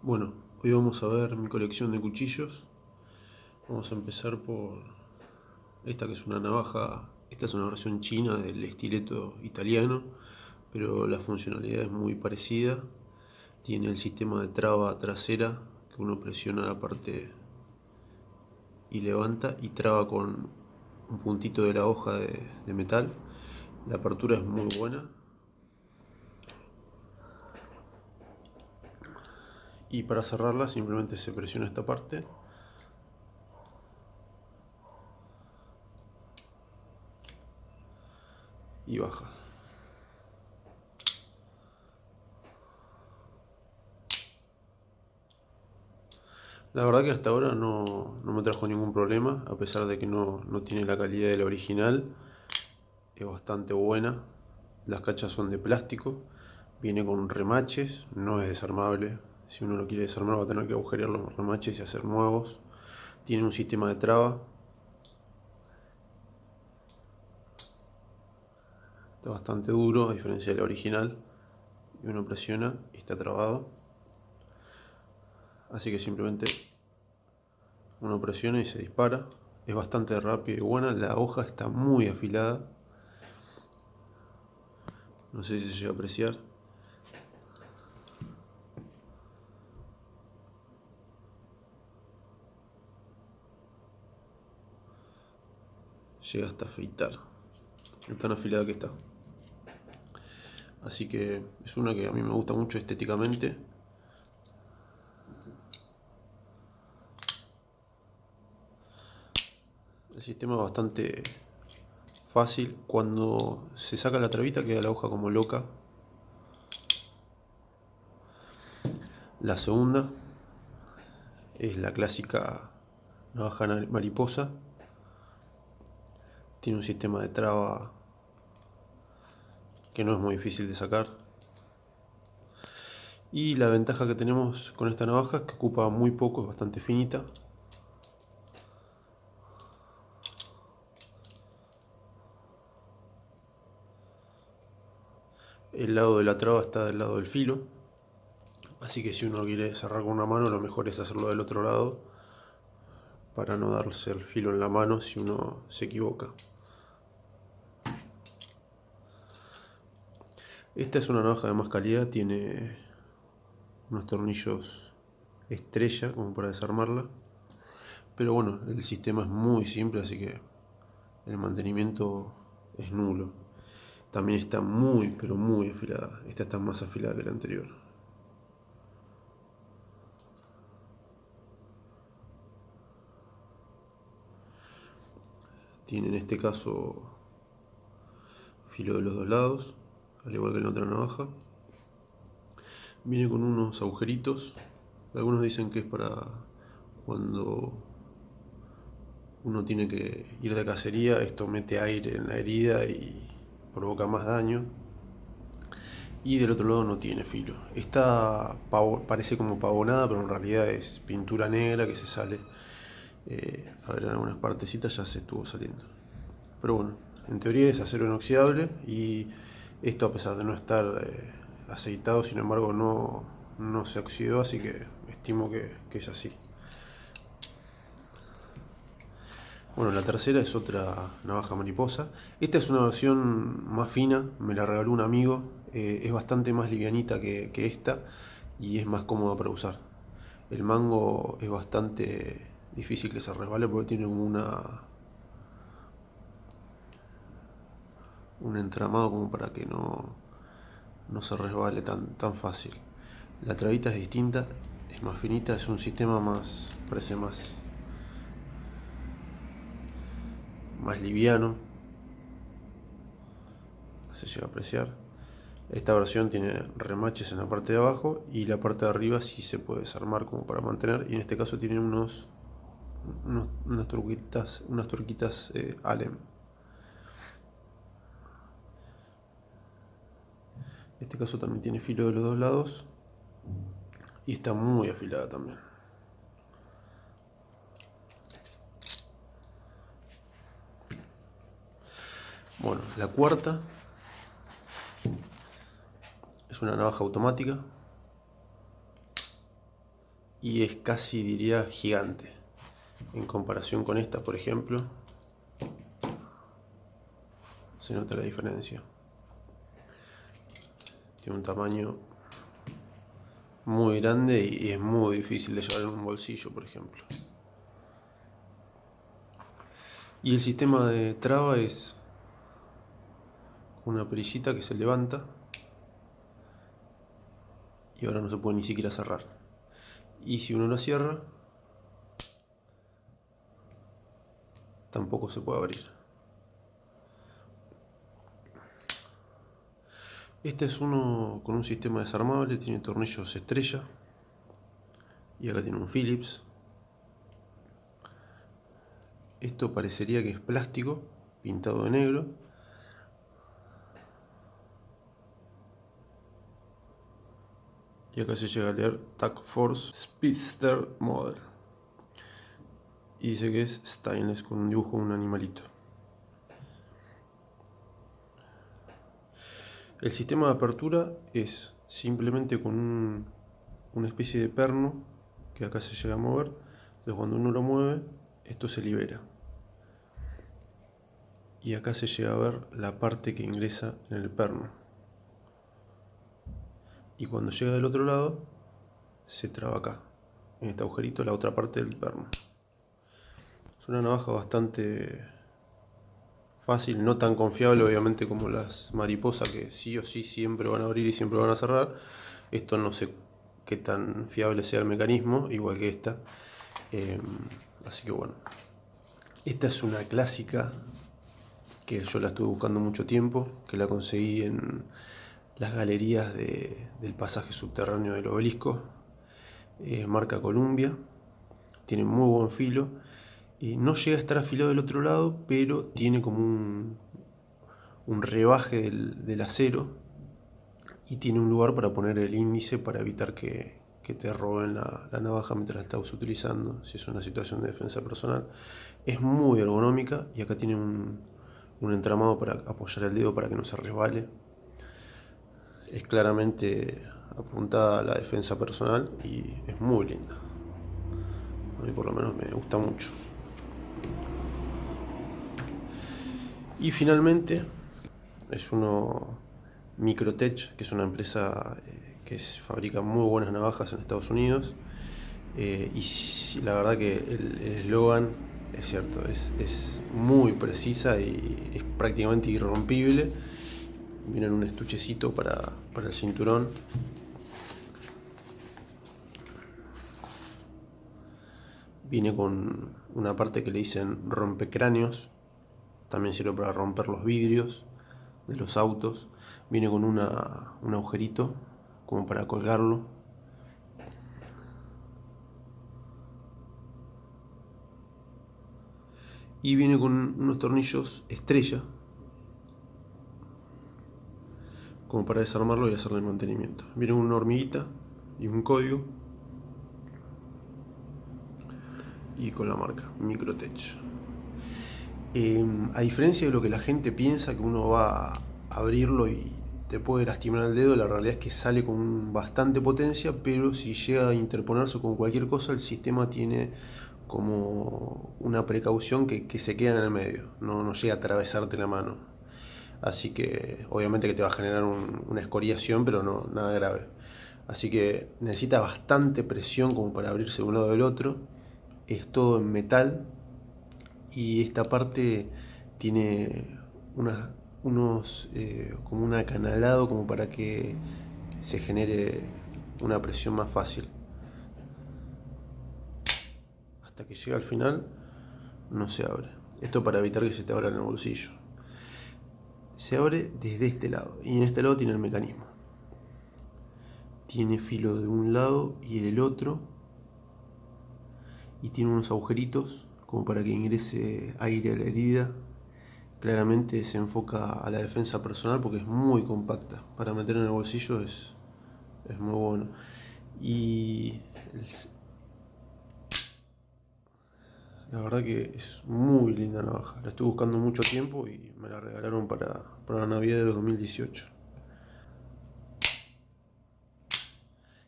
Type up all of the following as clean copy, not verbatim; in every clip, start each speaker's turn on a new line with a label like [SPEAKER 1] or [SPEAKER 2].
[SPEAKER 1] Bueno, hoy vamos a ver mi colección de cuchillos. Vamos a empezar por esta que es una navaja. Esta es una versión china del estileto italiano, pero la funcionalidad es muy parecida. Tiene el sistema de traba trasera que uno presiona la parte y levanta y traba con un puntito de la hoja de metal. La apertura es muy buena y para cerrarla simplemente se presiona esta parte y baja. La verdad que hasta ahora no me trajo ningún problema, a pesar de que no tiene la calidad de la original. Es bastante buena. Las cachas son de plástico, viene con remaches, no es desarmable. Si uno lo quiere desarmar va a tener que agujerear los remaches y hacer nuevos. Tiene un sistema de traba. Está bastante duro, a diferencia de la original. Y uno presiona y está trabado. Así que simplemente uno presiona y se dispara. Es bastante rápido y buena. La hoja está muy afilada. No sé si se llega a apreciar. Llega hasta afeitar. Es tan afilada que está. Así que es una que a mí me gusta mucho estéticamente. El sistema es bastante fácil. Cuando se saca la trabita queda la hoja como loca. La segunda es la clásica navaja mariposa. Tiene un sistema de traba que no es muy difícil de sacar. Y la ventaja que tenemos con esta navaja es que ocupa muy poco, es bastante finita. El lado de la traba está del lado del filo. Así que si uno quiere cerrar con una mano, lo mejor es hacerlo del otro lado para no darse el filo en la mano si uno se equivoca. Esta es una navaja de más calidad, tiene unos tornillos estrella como para desarmarla. Pero bueno, el sistema es muy simple, así que el mantenimiento es nulo. También está muy, pero muy afilada. Esta está más afilada que la anterior. Tiene en este caso filo de los dos lados, al igual que en la otra navaja. Viene con unos agujeritos. Algunos dicen que es para cuando uno tiene que ir de cacería. Esto mete aire en la herida y provoca más daño. Y del otro lado no tiene filo. Esta parece como pavonada, pero en realidad es pintura negra que se sale. A ver, en algunas partecitas ya se estuvo saliendo. Pero bueno, en teoría es acero inoxidable y esto, a pesar de no estar aceitado, sin embargo no se oxidó, así que estimo que es así. Bueno, la tercera es otra navaja mariposa. Esta es una versión más fina, me la regaló un amigo. Es bastante más livianita que esta y es más cómoda para usar. El mango es bastante difícil que se resbale porque tiene un entramado como para que no se resbale tan fácil. La trabita es distinta, es más finita, es un sistema más, parece más liviano, se llega a apreciar. Esta versión tiene remaches en la parte de abajo y la parte de arriba sí se puede desarmar como para mantener, y en este caso tiene unas turquitas Allen. En este caso también tiene filo de los dos lados y está muy afilada también. Bueno, la cuarta es una navaja automática. y es casi, diría, gigante en comparación con esta, por ejemplo. Se nota la diferencia. Tiene un tamaño muy grande y es muy difícil de llevar en un bolsillo, por ejemplo. Y el sistema de traba es una perillita que se levanta y ahora no se puede ni siquiera cerrar. Y si uno la cierra, tampoco se puede abrir. Este es uno con un sistema desarmable, tiene tornillos estrella y acá tiene un Phillips. Esto parecería que es plástico pintado de negro. Y acá se llega a leer Tag Force Speedster Model. Y dice que es stainless con un dibujo de un animalito. El sistema de apertura es simplemente con una especie de perno que acá se llega a mover. Entonces cuando uno lo mueve, esto se libera. Y acá se llega a ver la parte que ingresa en el perno. Y cuando llega del otro lado, se traba acá, en este agujerito, la otra parte del perno. Es una navaja bastante fácil, no tan confiable obviamente como las mariposas, que sí o sí siempre van a abrir y siempre van a cerrar. Esto no sé qué tan fiable sea el mecanismo, igual que esta. Así que bueno, esta es una clásica que yo la estuve buscando mucho tiempo, que la conseguí en las galerías del pasaje subterráneo del obelisco. Marca Columbia, tiene muy buen filo. No llega a estar afilado del otro lado, pero tiene como un rebaje del acero y tiene un lugar para poner el índice para evitar que te roben la navaja mientras la estás utilizando, si es una situación de defensa personal. Es muy ergonómica y acá tiene un entramado para apoyar el dedo para que no se resbale. Es claramente apuntada a la defensa personal y es muy linda. A mí por lo menos me gusta mucho. Y finalmente es uno Microtech, que es una empresa que fabrica muy buenas navajas en Estados Unidos. Y la verdad que el eslogan es cierto, es muy precisa y es prácticamente irrompible. Viene en un estuchecito para el cinturón. Viene con una parte que le dicen rompecráneos. También sirve para romper los vidrios de los autos. Viene con un agujerito como para colgarlo. Y viene con unos tornillos estrella como para desarmarlo y hacerle el mantenimiento. Viene con una hormiguita y un código. Y con la marca Microtech. A diferencia de lo que la gente piensa, que uno va a abrirlo y te puede lastimar el dedo, la realidad es que sale con bastante potencia, pero si llega a interponerse con cualquier cosa, el sistema tiene como una precaución que se queda en el medio, no llega a atravesarte la mano. Así que obviamente que te va a generar una escoriación, pero no nada grave. Así que necesita bastante presión como para abrirse de un lado del otro. Es todo en metal y esta parte tiene como un acanalado como para que se genere una presión más fácil. Hasta que llega al final no se abre. Esto para evitar que se te abra en el bolsillo. Se abre desde este lado y en este lado tiene el mecanismo. Tiene filo de un lado y del otro y tiene unos agujeritos como para que ingrese aire a la herida. Claramente se enfoca a la defensa personal porque es muy compacta. Para meter en el bolsillo es muy bueno. Y la verdad que es muy linda navaja. La estuve buscando mucho tiempo y me la regalaron para la Navidad de 2018.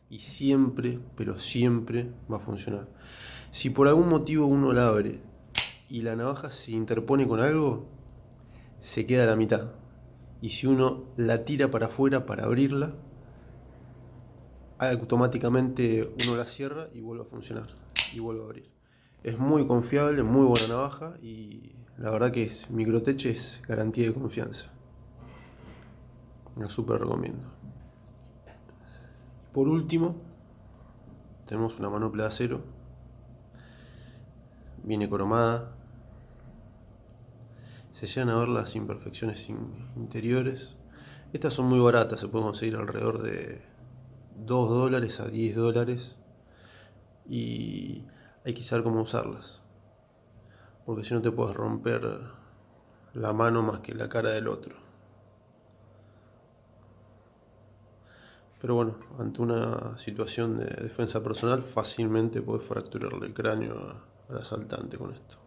[SPEAKER 1] y siempre, pero siempre va a funcionar. Si por algún motivo uno la abre y la navaja se interpone con algo, se queda a la mitad. Y si uno la tira para afuera para abrirla, automáticamente uno la cierra y vuelve a funcionar y vuelve a abrir. Es muy confiable, muy buena navaja y la verdad que Microtech es garantía de confianza. La super recomiendo. Por último, tenemos una manopla de acero. Viene cromada. Se llegan a ver las imperfecciones interiores. Estas son muy baratas, se pueden conseguir alrededor de $2 a $10. Y hay que saber cómo usarlas. Porque si no te puedes romper la mano más que la cara del otro. Pero bueno, ante una situación de defensa personal, fácilmente puedes fracturarle el cráneo al asaltante con esto.